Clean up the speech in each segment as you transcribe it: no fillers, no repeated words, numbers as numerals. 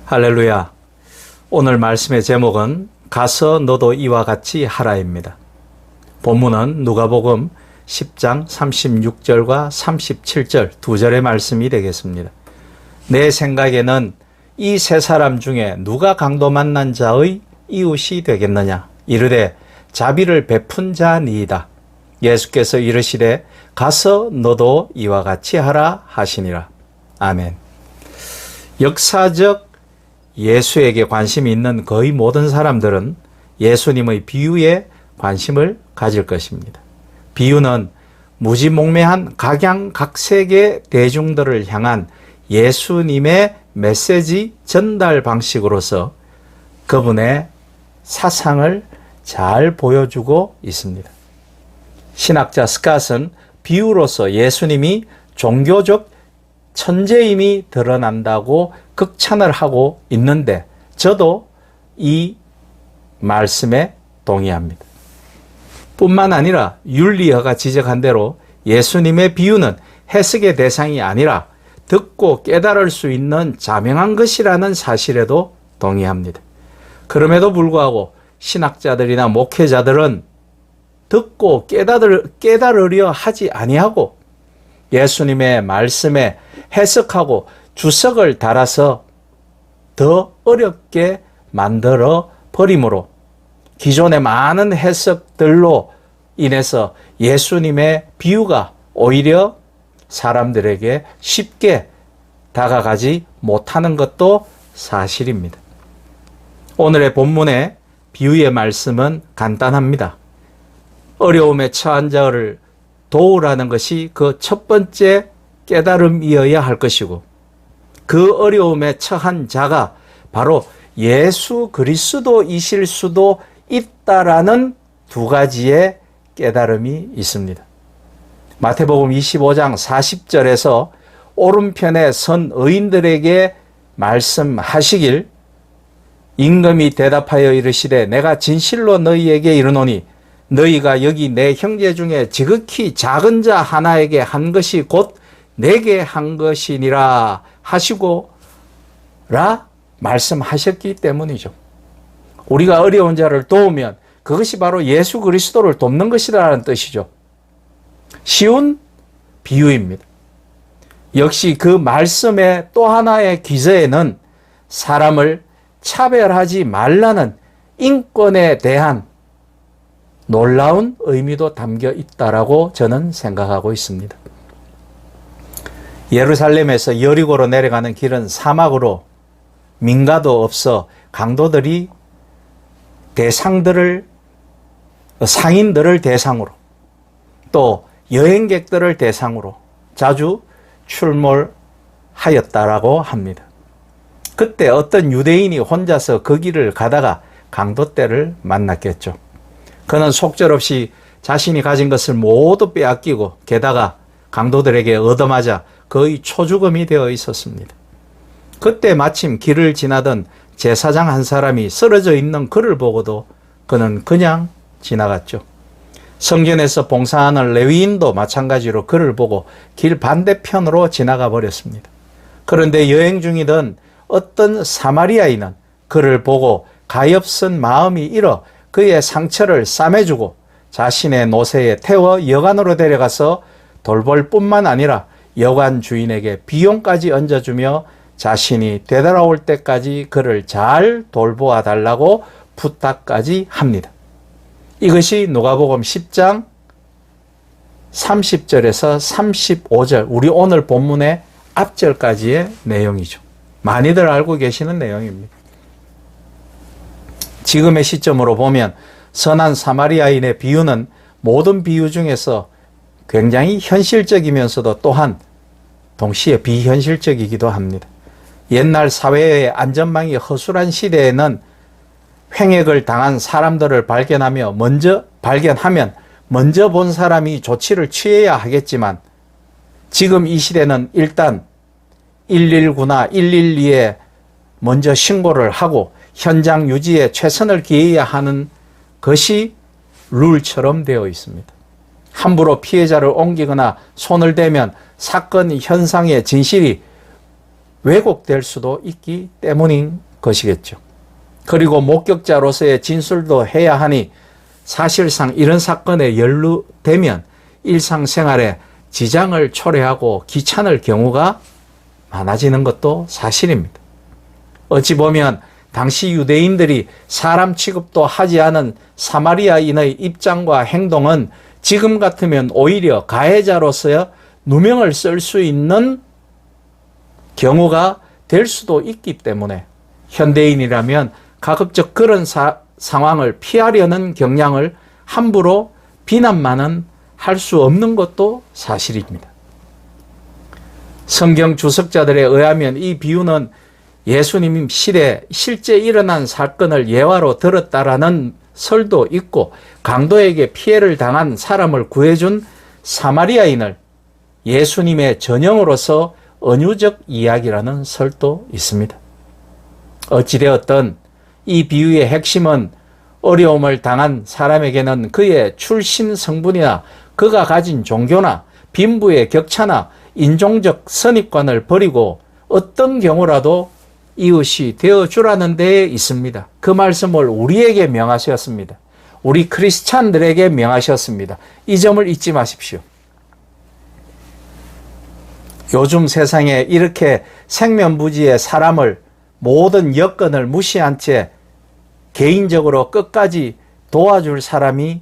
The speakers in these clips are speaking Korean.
할렐루야. 오늘 말씀의 제목은 가서 너도 이와 같이 하라입니다. 본문은 누가복음 10장 36절과 37절 두 절의 말씀이 되겠습니다. 내 생각에는 이 세 사람 중에 누가 강도 만난 자의 이웃이 되겠느냐? 이르되 자비를 베푼 자니이다. 예수께서 이르시되 가서 너도 이와 같이 하라 하시니라. 아멘. 역사적 예수에게 관심이 있는 거의 모든 사람들은 예수님의 비유에 관심을 가질 것입니다. 비유는 무지몽매한 각양각색의 대중들을 향한 예수님의 메시지 전달 방식으로서 그분의 사상을 잘 보여주고 있습니다. 신학자 스캇은 비유로서 예수님이 종교적 천재임이 드러난다고 극찬을 하고 있는데 저도 이 말씀에 동의합니다. 뿐만 아니라 율리어가 지적한 대로 예수님의 비유는 해석의 대상이 아니라 듣고 깨달을 수 있는 자명한 것이라는 사실에도 동의합니다. 그럼에도 불구하고 신학자들이나 목회자들은 듣고 깨달으려 하지 아니하고 예수님의 말씀에 해석하고 주석을 달아서 더 어렵게 만들어 버림으로 기존의 많은 해석들로 인해서 예수님의 비유가 오히려 사람들에게 쉽게 다가가지 못하는 것도 사실입니다. 오늘의 본문의 비유의 말씀은 간단합니다. 어려움에 처한 자를 도우라는 것이 그 첫 번째 깨달음이어야 할 것이고 그 어려움에 처한 자가 바로 예수 그리스도이실 수도 있다라는 두 가지의 깨달음이 있습니다. 마태복음 25장 40절에서 오른편에 선 의인들에게 말씀하시길 임금이 대답하여 이르시되 내가 진실로 너희에게 이르노니 너희가 여기 내 형제 중에 지극히 작은 자 하나에게 한 것이 곧 내게 한 것이니라 하시고라 말씀하셨기 때문이죠. 우리가 어려운 자를 도우면 그것이 바로 예수 그리스도를 돕는 것이라는 뜻이죠. 쉬운 비유입니다. 역시 그 말씀의 또 하나의 기저에는 사람을 차별하지 말라는 인권에 대한 놀라운 의미도 담겨 있다라고 저는 생각하고 있습니다. 예루살렘에서 여리고로 내려가는 길은 사막으로 민가도 없어 강도들이 상인들을 대상으로 또 여행객들을 대상으로 자주 출몰하였다라고 합니다. 그때 어떤 유대인이 혼자서 그 길을 가다가 강도떼를 만났겠죠. 그는 속절없이 자신이 가진 것을 모두 빼앗기고 게다가 강도들에게 얻어맞아 거의 초죽음이 되어 있었습니다. 그때 마침 길을 지나던 제사장 한 사람이 쓰러져 있는 그를 보고도 그는 그냥 지나갔죠. 성전에서 봉사하는 레위인도 마찬가지로 그를 보고 길 반대편으로 지나가 버렸습니다. 그런데 여행 중이던 어떤 사마리아인은 그를 보고 가엾은 마음이 일어 그의 상처를 싸매주고 자신의 노새에 태워 여관으로 데려가서 돌볼 뿐만 아니라 여관 주인에게 비용까지 얹어주며 자신이 되돌아올 때까지 그를 잘 돌보아 달라고 부탁까지 합니다. 이것이 누가복음 10장 30절에서 35절 우리 오늘 본문의 앞절까지의 내용이죠. 많이들 알고 계시는 내용입니다. 지금의 시점으로 보면 선한 사마리아인의 비유는 모든 비유 중에서 굉장히 현실적이면서도 또한 동시에 비현실적이기도 합니다. 옛날 사회의 안전망이 허술한 시대에는 횡액을 당한 사람들을 발견하면 먼저 본 사람이 조치를 취해야 하겠지만 지금 이 시대는 일단 119나 112에 먼저 신고를 하고 현장 유지에 최선을 기해야 하는 것이 룰처럼 되어 있습니다. 함부로 피해자를 옮기거나 손을 대면 사건 현상의 진실이 왜곡될 수도 있기 때문인 것이겠죠. 그리고 목격자로서의 진술도 해야 하니 사실상 이런 사건에 연루되면 일상생활에 지장을 초래하고 귀찮을 경우가 많아지는 것도 사실입니다. 어찌 보면 당시 유대인들이 사람 취급도 하지 않은 사마리아인의 입장과 행동은 지금 같으면 오히려 가해자로서의 누명을 쓸 수 있는 경우가 될 수도 있기 때문에 현대인이라면 가급적 그런 상황을 피하려는 경향을 함부로 비난만은 할 수 없는 것도 사실입니다. 성경 주석자들에 의하면 이 비유는 예수님 시대에 실제 일어난 사건을 예화로 들었다라는 설도 있고 강도에게 피해를 당한 사람을 구해준 사마리아인을 예수님의 전형으로서 은유적 이야기라는 설도 있습니다. 어찌되었든 이 비유의 핵심은 어려움을 당한 사람에게는 그의 출신 성분이나 그가 가진 종교나 빈부의 격차나 인종적 선입관을 버리고 어떤 경우라도 이웃이 되어주라는 데에 있습니다. 그 말씀을 우리에게 명하셨습니다. 우리 크리스찬들에게 명하셨습니다. 이 점을 잊지 마십시오. 요즘 세상에 이렇게 생면부지의 사람을 모든 여건을 무시한 채 개인적으로 끝까지 도와줄 사람이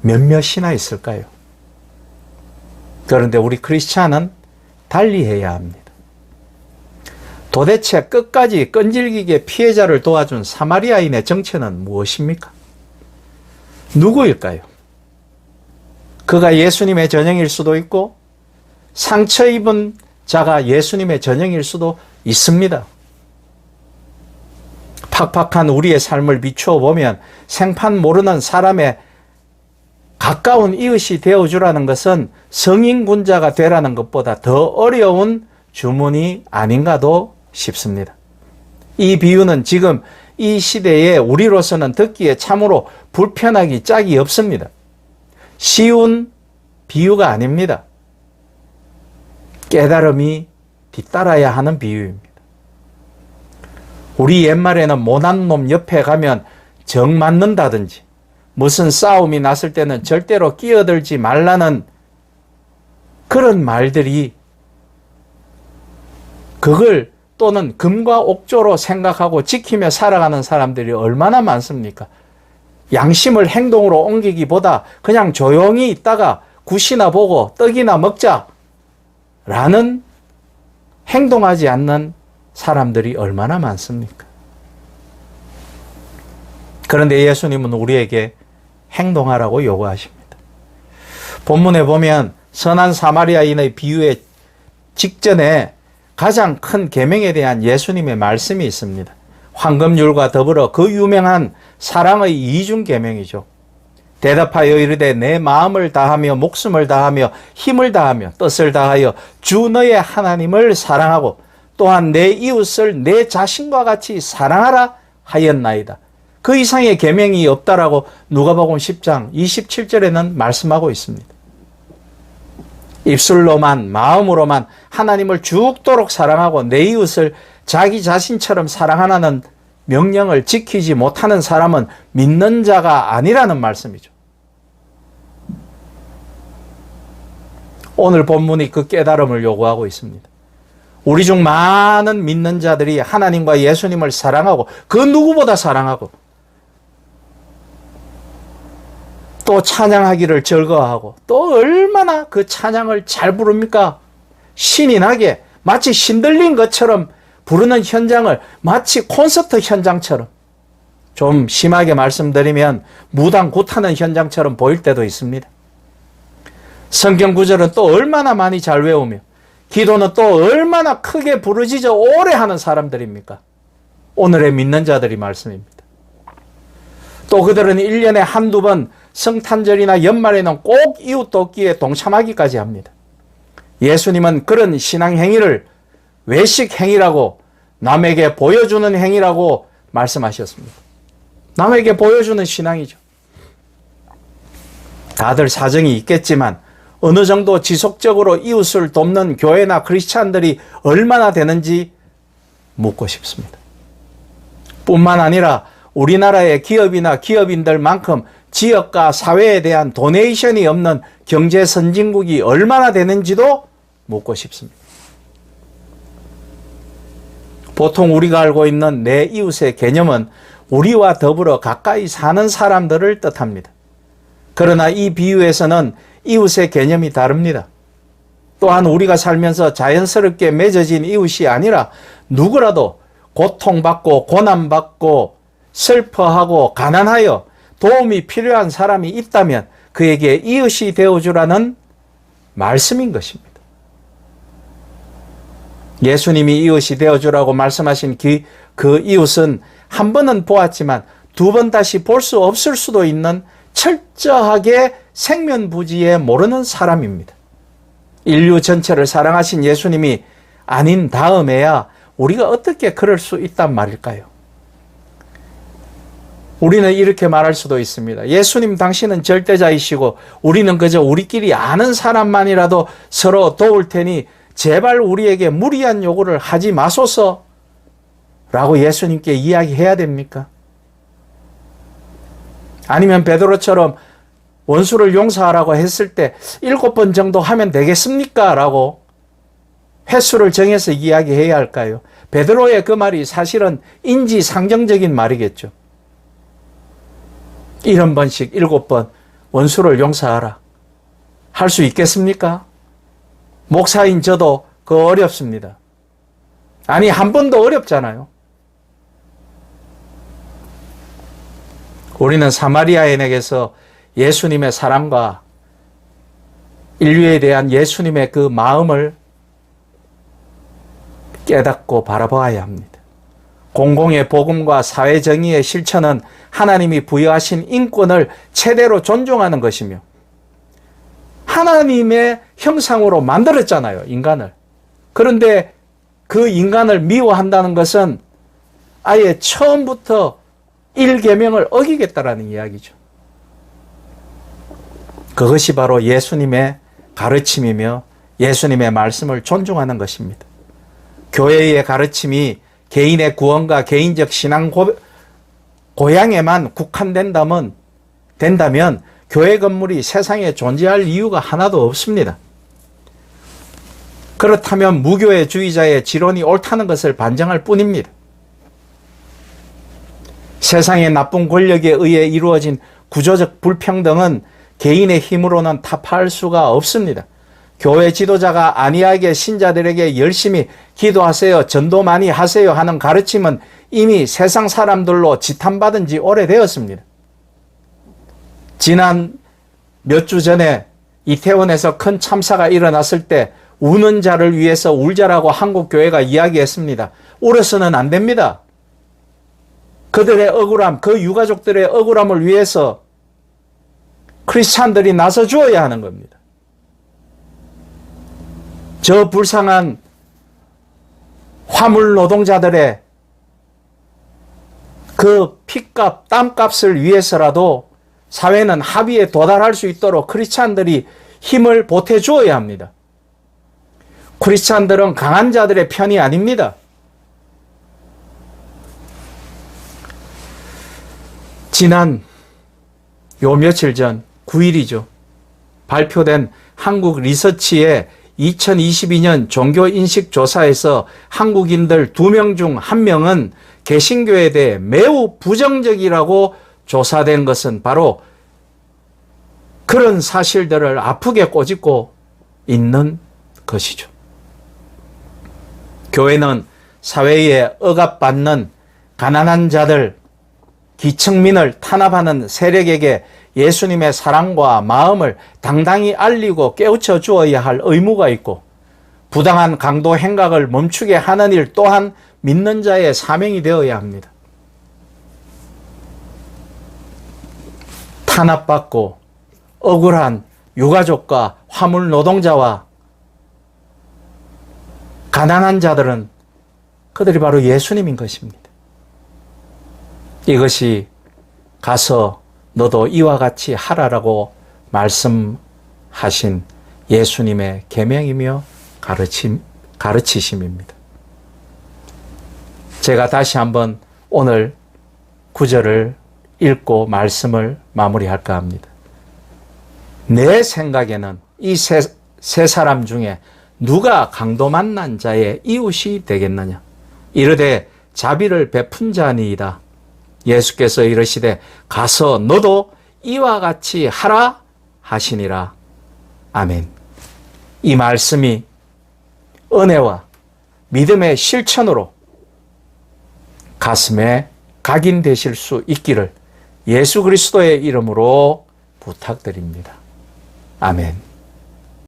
몇몇이나 있을까요? 그런데 우리 크리스찬은 달리해야 합니다. 도대체 끝까지 끈질기게 피해자를 도와준 사마리아인의 정체는 무엇입니까? 누구일까요? 그가 예수님의 전형일 수도 있고 상처 입은 자가 예수님의 전형일 수도 있습니다. 팍팍한 우리의 삶을 비추어 보면 생판 모르는 사람의 가까운 이웃이 되어주라는 것은 성인군자가 되라는 것보다 더 어려운 주문이 아닌가도 싶습니다. 이 비유는 지금 이 시대에 우리로서는 듣기에 참으로 불편하기 짝이 없습니다. 쉬운 비유가 아닙니다. 깨달음이 뒤따라야 하는 비유입니다. 우리 옛말에는 못난 놈 옆에 가면 정 맞는다든지 무슨 싸움이 났을 때는 절대로 끼어들지 말라는 그런 말들이 그걸 또는 금과 옥조로 생각하고 지키며 살아가는 사람들이 얼마나 많습니까? 양심을 행동으로 옮기기보다 그냥 조용히 있다가 굿이나 보고 떡이나 먹자 라는 행동하지 않는 사람들이 얼마나 많습니까? 그런데 예수님은 우리에게 행동하라고 요구하십니다. 본문에 보면 선한 사마리아인의 비유의 직전에 가장 큰 계명에 대한 예수님의 말씀이 있습니다. 황금률과 더불어 그 유명한 사랑의 이중 계명이죠. 대답하여 이르되 내 마음을 다하며 목숨을 다하며 힘을 다하며 뜻을 다하여 주 너의 하나님을 사랑하고 또한 내 이웃을 내 자신과 같이 사랑하라 하였나이다. 그 이상의 계명이 없다라고 누가복음 10장 27절에는 말씀하고 있습니다. 입술로만 마음으로만 하나님을 죽도록 사랑하고 내 이웃을 자기 자신처럼 사랑하라는 명령을 지키지 못하는 사람은 믿는 자가 아니라는 말씀이죠. 오늘 본문이 그 깨달음을 요구하고 있습니다. 우리 중 많은 믿는 자들이 하나님과 예수님을 사랑하고 그 누구보다 사랑하고 또 찬양하기를 즐거워하고 또 얼마나 그 찬양을 잘 부릅니까? 신이 나게 마치 신들린 것처럼 부르는 현장을 마치 콘서트 현장처럼, 좀 심하게 말씀드리면 무당 굿하는 현장처럼 보일 때도 있습니다. 성경 구절은 또 얼마나 많이 잘 외우며 기도는 또 얼마나 크게 부르짖어 오래 하는 사람들입니까? 오늘의 믿는 자들이 말씀입니다. 또 그들은 1년에 한두 번 성탄절이나 연말에는 꼭 이웃 돕기에 동참하기까지 합니다. 예수님은 그런 신앙 행위를 외식 행위라고, 남에게 보여주는 행위라고 말씀하셨습니다. 남에게 보여주는 신앙이죠. 다들 사정이 있겠지만 어느 정도 지속적으로 이웃을 돕는 교회나 크리스찬들이 얼마나 되는지 묻고 싶습니다. 뿐만 아니라 우리나라의 기업이나 기업인들만큼 지역과 사회에 대한 도네이션이 없는 경제 선진국이 얼마나 되는지도 묻고 싶습니다. 보통 우리가 알고 있는 내 이웃의 개념은 우리와 더불어 가까이 사는 사람들을 뜻합니다. 그러나 이 비유에서는 이웃의 개념이 다릅니다. 또한 우리가 살면서 자연스럽게 맺어진 이웃이 아니라 누구라도 고통받고 고난받고 슬퍼하고 가난하여 도움이 필요한 사람이 있다면 그에게 이웃이 되어주라는 말씀인 것입니다. 예수님이 이웃이 되어주라고 말씀하신 그 이웃은 한 번은 보았지만 두 번 다시 볼 수 없을 수도 있는 철저하게 생면부지에 모르는 사람입니다. 인류 전체를 사랑하신 예수님이 아닌 다음에야 우리가 어떻게 그럴 수 있단 말일까요? 우리는 이렇게 말할 수도 있습니다. 예수님 당신은 절대자이시고 우리는 그저 우리끼리 아는 사람만이라도 서로 도울 테니 제발 우리에게 무리한 요구를 하지 마소서 라고 예수님께 이야기해야 됩니까? 아니면 베드로처럼 원수를 용서하라고 했을 때 7번 정도 하면 되겠습니까? 라고 횟수를 정해서 이야기해야 할까요? 베드로의 그 말이 사실은 인지상정적인 말이겠죠. 70번씩 7번 원수를 용서하라. 할 수 있겠습니까? 목사인 저도 그거 어렵습니다. 아니, 한 번도 어렵잖아요. 우리는 사마리아인에게서 예수님의 사랑과 인류에 대한 예수님의 그 마음을 깨닫고 바라봐야 합니다. 공공의 복음과 사회정의의 실천은 하나님이 부여하신 인권을 최대로 존중하는 것이며 하나님의 형상으로 만들었잖아요, 인간을. 그런데 그 인간을 미워한다는 것은 아예 처음부터 1계명을 어기겠다라는 이야기죠. 그것이 바로 예수님의 가르침이며 예수님의 말씀을 존중하는 것입니다. 교회의 가르침이 개인의 구원과 개인적 신앙 고향에만 국한된다면 교회 건물이 세상에 존재할 이유가 하나도 없습니다. 그렇다면 무교회주의자의 지론이 옳다는 것을 반증할 뿐입니다. 세상의 나쁜 권력에 의해 이루어진 구조적 불평등은 개인의 힘으로는 타파할 수가 없습니다. 교회 지도자가 안이하게 신자들에게 열심히 기도하세요, 전도 많이 하세요 하는 가르침은 이미 세상 사람들로 지탄받은 지 오래되었습니다. 지난 몇 주 전에 이태원에서 큰 참사가 일어났을 때 우는 자를 위해서 울자라고 한국교회가 이야기했습니다. 울어서는 안 됩니다. 그들의 억울함, 그 유가족들의 억울함을 위해서 크리스찬들이 나서 주어야 하는 겁니다. 저 불쌍한 화물 노동자들의 그 피값, 땀값을 위해서라도 사회는 합의에 도달할 수 있도록 크리스찬들이 힘을 보태 주어야 합니다. 크리스찬들은 강한 자들의 편이 아닙니다. 지난 요 며칠 전 9일이죠. 발표된 한국 리서치의 2022년 종교인식조사에서 한국인들 2명 중 1명은 개신교에 대해 매우 부정적이라고 조사된 것은 바로 그런 사실들을 아프게 꼬집고 있는 것이죠. 교회는 사회에 억압받는 가난한 자들, 기층민을 탄압하는 세력에게 예수님의 사랑과 마음을 당당히 알리고 깨우쳐 주어야 할 의무가 있고 부당한 강도 행각을 멈추게 하는 일 또한 믿는 자의 사명이 되어야 합니다. 탄압받고 억울한 유가족과 화물 노동자와 가난한 자들은 그들이 바로 예수님인 것입니다. 이것이 가서 너도 이와 같이 하라라고 말씀하신 예수님의 계명이며 가르치심입니다. 제가 다시 한번 오늘 구절을 읽고 말씀을 마무리할까 합니다. 내 생각에는 이 세 사람 중에 누가 강도 만난 자의 이웃이 되겠느냐? 이르되 자비를 베푼 자니이다. 예수께서 이르시되 가서 너도 이와 같이 하라 하시니라. 아멘. 이 말씀이 은혜와 믿음의 실천으로 가슴에 각인되실 수 있기를 예수 그리스도의 이름으로 부탁드립니다. 아멘.